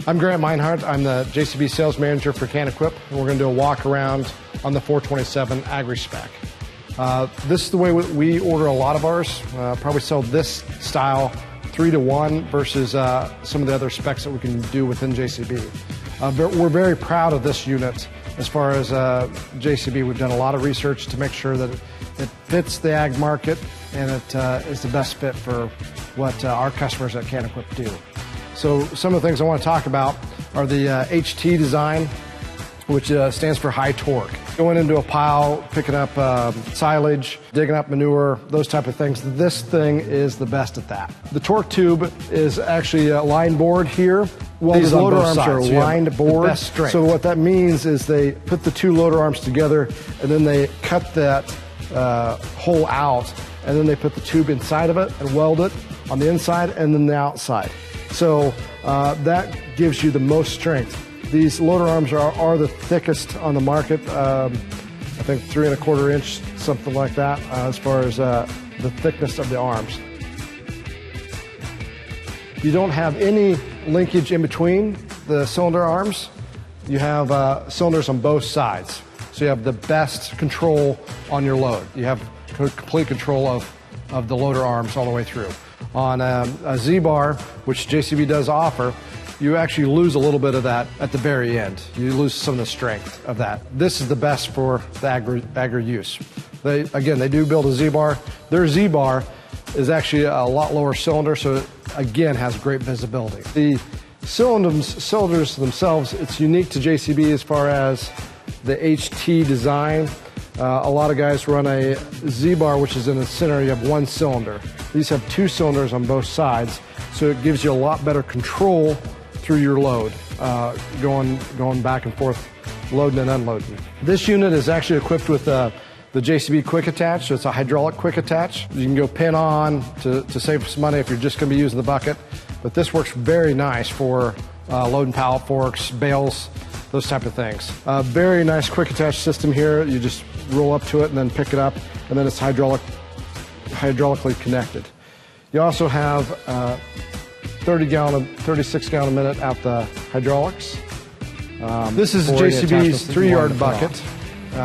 I'm Grant Meinhardt. I'm the JCB sales manager for CanEquip, and we're going to do a walk around on the 427 Agri-Spec. This is the way we order a lot of ours. Probably sell this style 3-to-1 versus some of the other specs that we can do within JCB. We're very proud of this unit. As far as JCB, we've done a lot of research to make sure that it fits the ag market and it is the best fit for what our customers at CanEquip do. So some of the things I want to talk about are the HT design, which stands for high torque. Going into a pile, picking up silage, digging up manure, those type of things. This thing is the best at that. The torque tube is actually a line board here. Well, these loader arms are lined board. So what that means is they put the two loader arms together and then they cut that hole out and then they put the tube inside of it and weld it on the inside and then the outside. So that gives you the most strength. These loader arms are the thickest on the market. I think 3 1/4 inch, something like that, as far as the thickness of the arms. You don't have any linkage in between the cylinder arms. You have cylinders on both sides. So you have the best control on your load. You have complete control of the loader arms all the way through. On a Z-bar, which JCB does offer, you actually lose a little bit of that at the very end. You lose some of the strength of that. This is the best for the agri use. They do build a Z-bar. Their Z-bar is actually a lot lower cylinder, so it, again, has great visibility. The cylinders themselves, it's unique to JCB as far as the HT design. A lot of guys run a Z-bar, which is in the center. You have one cylinder. These have two cylinders on both sides, so it gives you a lot better control through your load, going back and forth, loading and unloading. This unit is actually equipped with the JCB quick attach, so it's a hydraulic quick attach. You can go pin on to save some money if you're just going to be using the bucket, but this works very nice for loading pallet forks, bales, those type of things. Very nice quick attach system here. You just roll up to it and then pick it up, and then it's hydraulically connected. You also have 36 gallon a minute at the hydraulics. This is JCB's 3-yard bucket.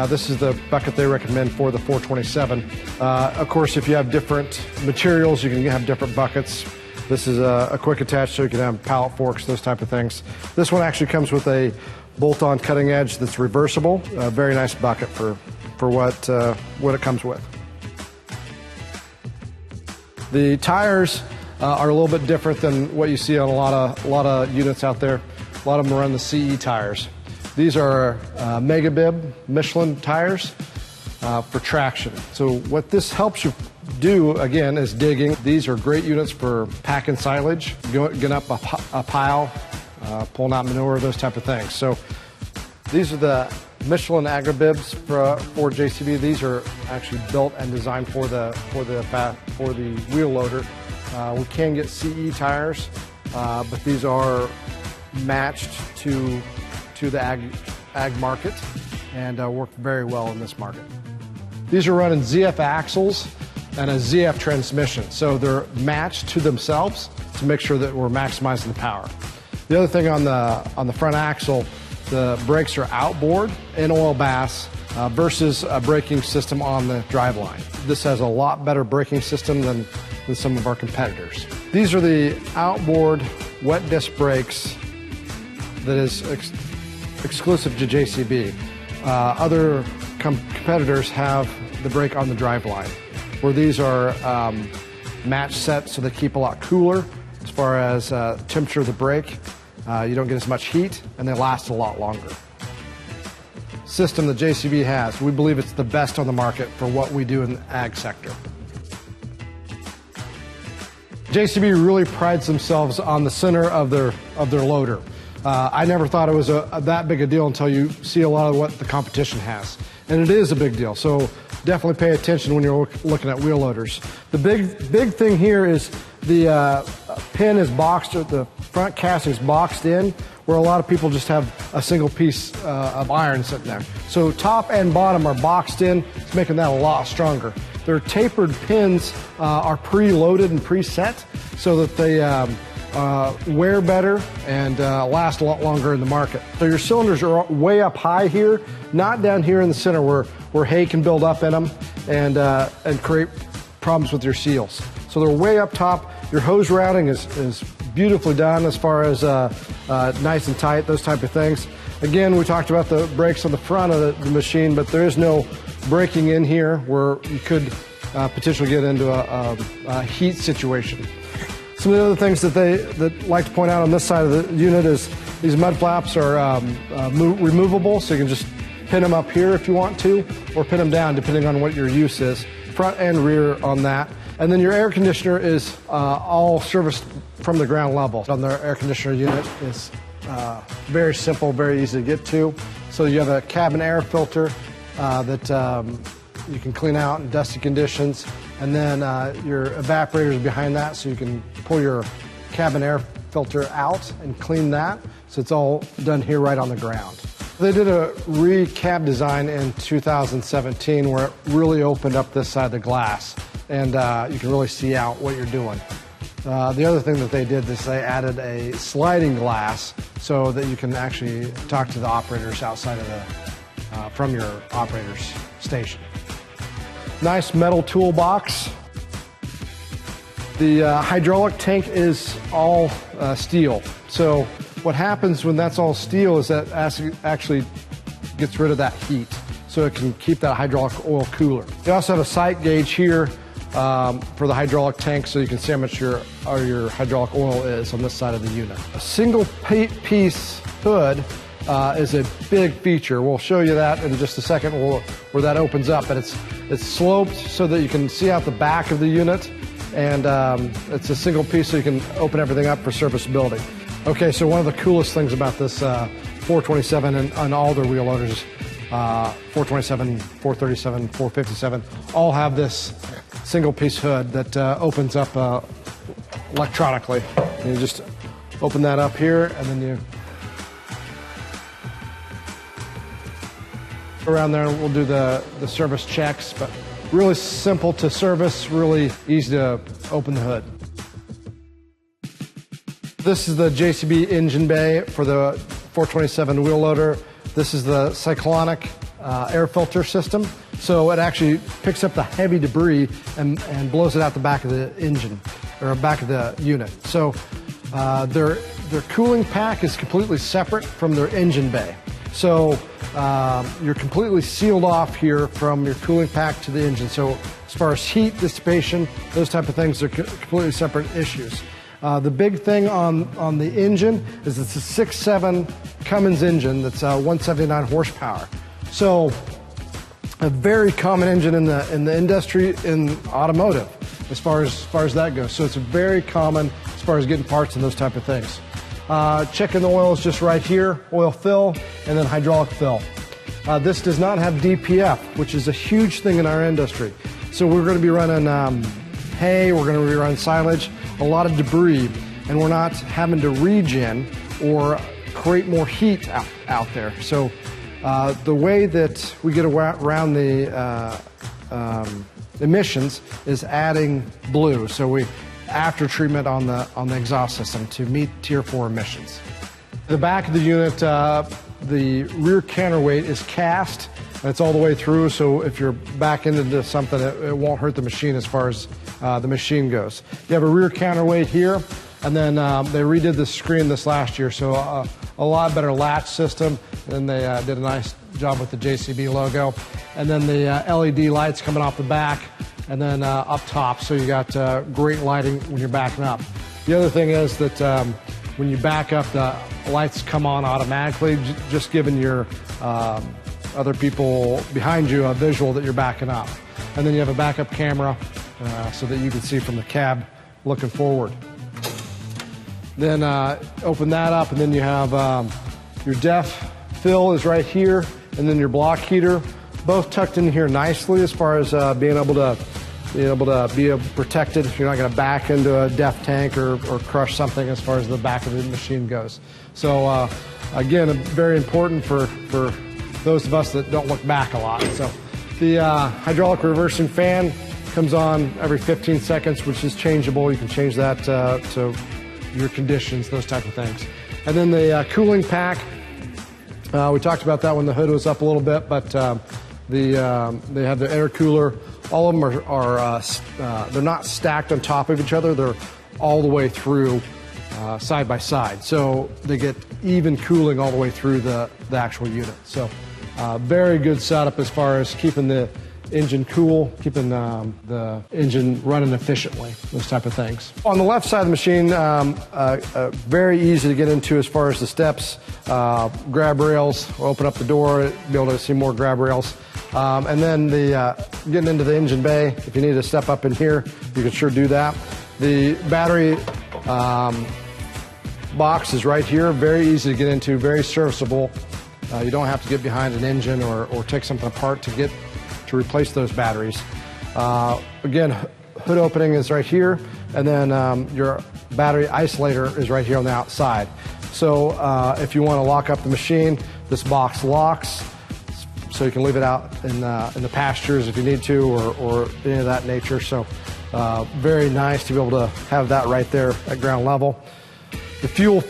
This is the bucket they recommend for the 427. Of course, if you have different materials, you can have different buckets. This is a quick attach, so you can have pallet forks, those type of things. This one actually comes with a bolt-on cutting edge that's reversible. A very nice bucket for what it comes with. The tires are a little bit different than what you see on a lot of units out there. A lot of them run the CE tires. These are Megabib Michelin tires for traction. So what this helps you do, again, is digging. These are great units for packing silage, getting up a pile, pulling out manure, those type of things. So these are the Michelin Agribibs for JCB. These are actually built and designed for the wheel loader. We can get CE tires, but these are matched to the ag market and work very well in this market. These are running ZF axles and a ZF transmission, so they're matched to themselves to make sure that we're maximizing the power. The other thing on the front axle, the brakes are outboard in oil bass versus a braking system on the driveline. This has a lot better braking system than some of our competitors. These are the outboard wet disc brakes that is exclusive to JCB. Other competitors have the brake on the driveline, where these are match set so they keep a lot cooler as far as temperature of the brake. You don't get as much heat and they last a lot longer. System that JCB has, we believe it's the best on the market for what we do in the ag sector. JCB really prides themselves on the center of their loader. I never thought it was that big a deal until you see a lot of what the competition has. And it is a big deal, so definitely pay attention when you're looking at wheel loaders. The big thing here is the pin is boxed, or the front casting is boxed in, where a lot of people just have a single piece of iron sitting there. So top and bottom are boxed in, it's making that a lot stronger. Their tapered pins are pre-loaded and preset so that they wear better and last a lot longer in the market. So your cylinders are way up high here, not down here in the center where hay can build up in them and create problems with your seals. So they're way up top. Your hose routing is beautifully done as far as nice and tight, those type of things. Again, we talked about the brakes on the front of the machine, but there is no braking in here where you could potentially get into a heat situation. Some of the other things that they like to point out on this side of the unit is these mud flaps are removable, so you can just pin them up here if you want to, or pin them down depending on what your use is, front and rear on that. And then your air conditioner is all serviced from the ground level. On the air conditioner unit is very simple, very easy to get to. So you have a cabin air filter that you can clean out in dusty conditions, and then your evaporators behind that, so you can pull your cabin air filter out and clean that. So it's all done here right on the ground. They did a re-cab design in 2017 where it really opened up this side of the glass, and you can really see out what you're doing. The other thing that they did is they added a sliding glass so that you can actually talk to the operators outside of from your operator's station. Nice metal toolbox. The hydraulic tank is all steel. So what happens when that's all steel is that actually gets rid of that heat, so it can keep that hydraulic oil cooler. You also have a sight gauge here for the hydraulic tank, so you can see how much your hydraulic oil is on this side of the unit. A single piece hood is a big feature. We'll show you that in just a second where that opens up, but it's sloped so that you can see out the back of the unit, and it's a single piece so you can open everything up for serviceability. Okay, so one of the coolest things about this 427 and all their wheel loaders, 427, 437, 457, all have this single piece hood that opens up electronically. And you just open that up here, and then you around there, we'll do the service checks, but really simple to service, really easy to open the hood. This is the JCB engine bay for the 427 wheel loader. This is the cyclonic air filter system. So it actually picks up the heavy debris and blows it out the back of the engine, or back of the unit. So their cooling pack is completely separate from their engine bay. So you're completely sealed off here from your cooling pack to the engine. So as far as heat dissipation, those type of things are completely separate issues. The big thing on the engine is it's a 6.7 Cummins engine that's 179 horsepower. So a very common engine in the industry, in automotive, as far as that goes. So it's very common as far as getting parts and those type of things. Checking the oil is just right here, oil fill, and then hydraulic fill. This does not have DPF, which is a huge thing in our industry. So we're going to be running hay, we're going to be running silage, a lot of debris, and we're not having to regen or create more heat out there. So the way that we get around the emissions is adding blue. So we after treatment on the exhaust system to meet Tier 4 emissions. The back of the unit, the rear counterweight is cast, and it's all the way through, so if you're back into something, it won't hurt the machine as far as the machine goes. You have a rear counterweight here, and then they redid the screen this last year, so a lot better latch system, and they did a nice job with the JCB logo. And then the LED lights coming off the back, and then up top, so you got great lighting when you're backing up. The other thing is that when you back up, the lights come on automatically, just giving your other people behind you a visual that you're backing up. And then you have a backup camera so that you can see from the cab looking forward. Then open that up, and then you have your def fill is right here, and then your block heater, both tucked in here nicely as far as being able to be protected if you're not going to back into a def tank or crush something as far as the back of the machine goes. So again, very important for those of us that don't look back a lot. So the hydraulic reversing fan comes on every 15 seconds, which is changeable. You can change that to your conditions, those type of things. And then the cooling pack, we talked about that when the hood was up a little bit, but they have the intercooler. All of them are they're not stacked on top of each other. They're all the way through side by side. So they get even cooling all the way through the actual unit. So very good setup as far as keeping the engine cool, keeping the engine running efficiently, those type of things. On the left side of the machine, very easy to get into as far as the steps, grab rails, open up the door, be able to see more grab rails. And then getting into the engine bay, if you need to step up in here, you can sure do that. The battery box is right here, very easy to get into, very serviceable. You don't have to get behind an engine or take something apart to replace those batteries. Again, hood opening is right here, and then your battery isolator is right here on the outside. So if you want to lock up the machine, this box locks, so you can leave it out in the pastures if you need to, or any of that nature. So very nice to be able to have that right there at ground level. The fuel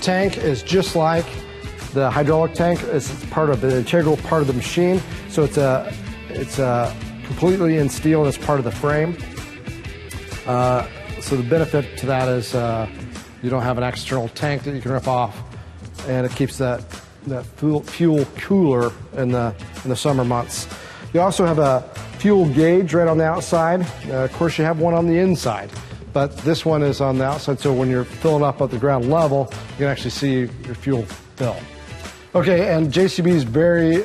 tank is just like the hydraulic tank. It's part of the integral part of the machine. So it's completely in steel and it's part of the frame. So the benefit to that is you don't have an external tank that you can rip off, and it keeps that fuel cooler in the summer months. You also have a fuel gauge right on the outside. Of course, you have one on the inside, but this one is on the outside, so when you're filling up at the ground level, you can actually see your fuel fill. Okay, and JCB is very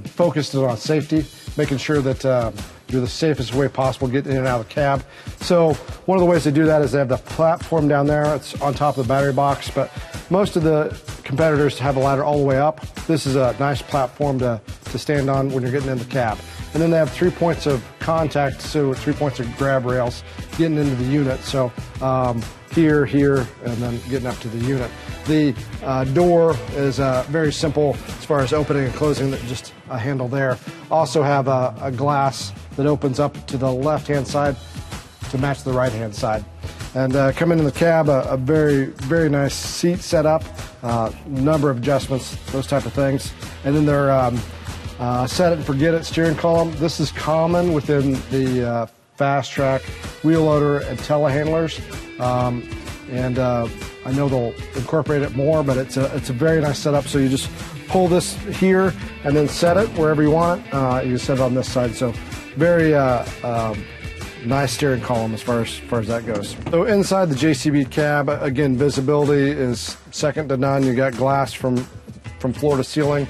focused on safety, making sure that you're the safest way possible getting in and out of the cab. So one of the ways they do that is they have the platform down there. It's on top of the battery box, but most of the competitors have a ladder all the way up. This is a nice platform to stand on when you're getting in the cab. And then they have 3 points of contact, so 3 points of grab rails getting into the unit. So here, and then getting up to the unit. The door is very simple as far as opening and closing, just a handle there. Also have a glass that opens up to the left-hand side to match the right-hand side. And coming in the cab, a very, very nice seat setup, number of adjustments, those type of things. And then their set it and forget it steering column. This is common within the fast track wheel loader and telehandlers. I know they'll incorporate it more, but it's a very nice setup. So you just pull this here and then set it wherever you want it. You set it on this side. So very nice steering column as far as that goes. So inside the JCB cab, again, visibility is second to none. You got glass from floor to ceiling.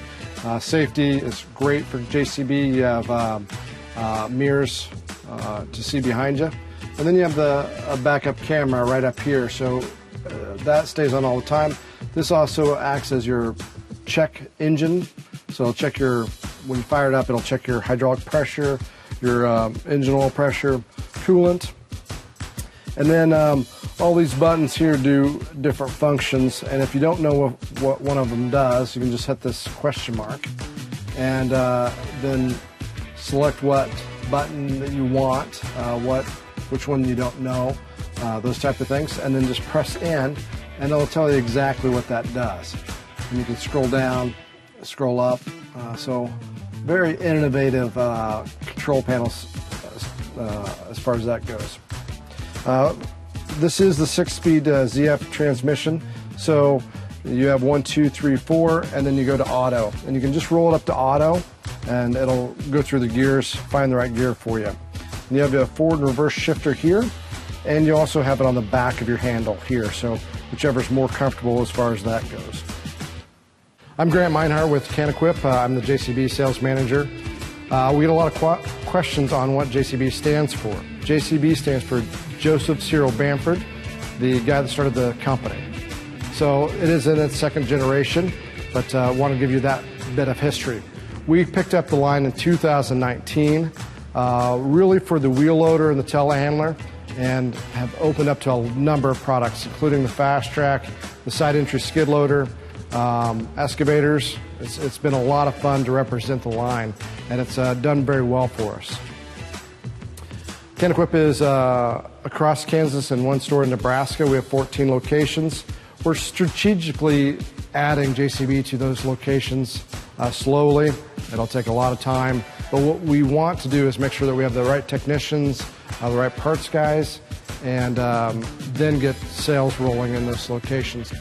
Safety is great for JCB. You have mirrors to see behind you. And then you have a backup camera right up here, so that stays on all the time. This also acts as your check engine, so it'll check when you fire it up, it'll check your hydraulic pressure, your engine oil pressure, coolant. And then all these buttons here do different functions, and if you don't know what one of them does, you can just hit this question mark and then select what button that you want, which one you don't know, those type of things, and then just press in, and it'll tell you exactly what that does. And you can scroll down, scroll up, so very innovative control panels as far as that goes. This is the 6-speed ZF transmission, so you have 1, 2, 3, 4, and then you go to auto, and you can just roll it up to auto, and it'll go through the gears, find the right gear for you. And you have a forward and reverse shifter here, and you also have it on the back of your handle here, so whichever's more comfortable as far as that goes. I'm Grant Meinhardt with CanEquip. I'm the JCB sales manager. We get a lot of questions on what JCB stands for. JCB stands for Joseph Cyril Bamford, the guy that started the company. So it is in its second generation, but I want to give you that bit of history. We picked up the line in 2019, really for the wheel loader and the telehandler, and have opened up to a number of products, including the fast track, the side entry skid loader, excavators. It's been a lot of fun to represent the line, and it's done very well for us. Can-Equip is across Kansas and one store in Nebraska. We have 14 locations. We're strategically adding JCB to those locations slowly. It'll take a lot of time. But what we want to do is make sure that we have the right technicians, the right parts guys, and then get sales rolling in those locations.